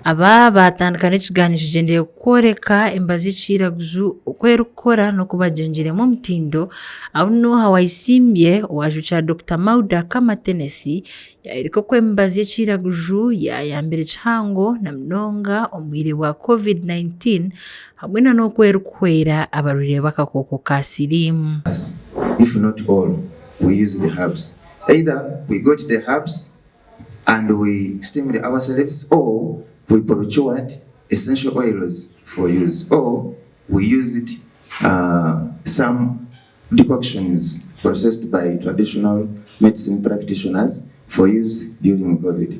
aba batandukanye ikiganisho gendeye koreka embazi y'iciraguju ukwera ukora no kubajenjiremo omutindo aho no hawayisimbye wajucha Dr. Mauda Kamatenesi yairiko ko embazi y'iciraguju yayambere cango na mnonga omwire wa COVID-19 hamwe no kwera ukwera abarure bakakoko ka sirimu. If not all, we use the herbs. Either we got the herbs and we steamed ourselves, or we procured essential oils for use, or we used some decoctions processed by traditional medicine practitioners for use during COVID.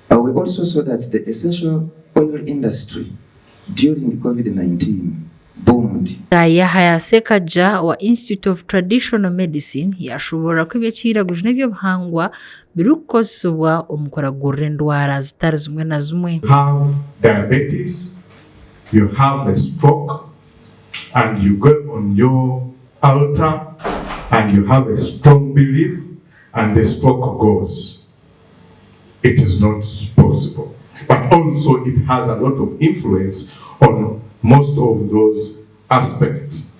We also saw that the essential oil industry during COVID-19 boomed. Yahaya Sekaja wa Institute of Traditional Medicine yashobora ko iby'iciraguju n'ibyo bihangwa birukosowa omukoragura endwara zitari zimwe na zimwe. You have diabetes, you have a stroke, and you go on your altar and you have a strong belief and the stroke goes. It is not possible. But also it has a lot of influence on most of those aspects.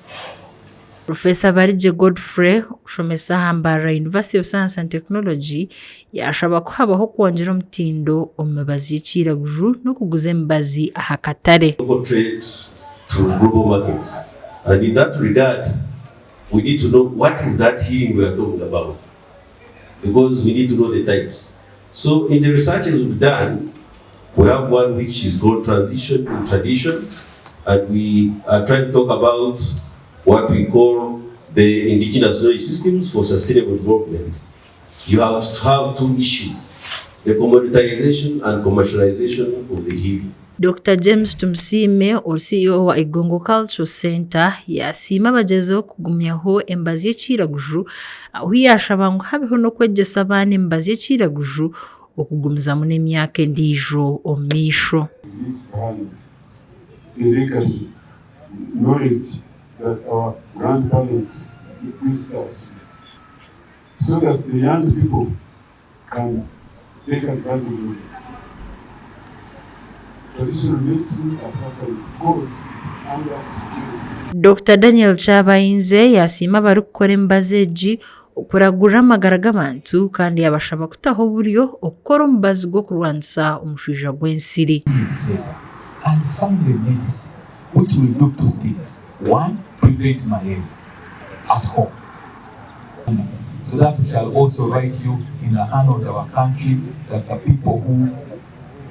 Professor Barije Godfrey ushomesa Mbarara University of Science and Technology yashaba ko habaho kwongera omutindo omubazi y'iciraguju no kuguza embazi ahakatare. Trade to global markets, and in that regard we need to know what is that healing we are talking about, because we need to know the types. So in the researches we've done, we have one which is called transition in tradition, and we are trying to talk about what we call the indigenous knowledge systems for sustainable development. You have to have two issues: the commoditization and commercialization of the healing. Dr. James Tumsime, CEO wa Igongo Cultural Center, yasima bagezeho kugumyaho embazi y'iciraguju aho yashaba ngo habeho no kwegesa abana embazi y'iciraguju okugumiza mu n'emyaka endijo omisho. The legacy, knowledge that our grandparents used us, so that the young people can take advantage of it. Traditional medicine are suffering because it's under stress. Dr. Daniel Chabayinze yasima bari gukora embazeji okuragura amagara g'abantu kandi yabashaba kutaho buryo okora omubazi gwo kurwanisa Omushwija Gw'Ensiri. And find a medicine which will do two things. One, prevent malaria at home. So that we shall also write you in the annals of our country that the people who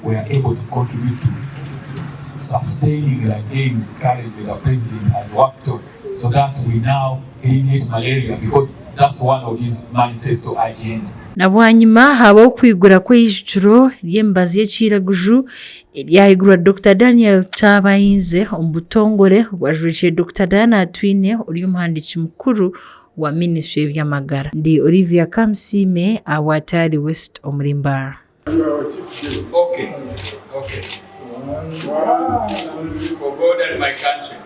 were able to contribute to sustaining the gains currently the president has worked on, so that we now eliminate malaria, because that's one of his manifesto agenda. Na bwanyuma habaho kwigura kw'ijuru ry'embazi y'iciraguju ryahigura Dr. Daniel Chabayinze ombutongore bwajurikiye Dr. Diana Atwine uri umuhandiki mukuru wa Ministry y'Amagara. Ndi Olivia Kamsime awatari West omuri Mbarara. Okay. For God and my country.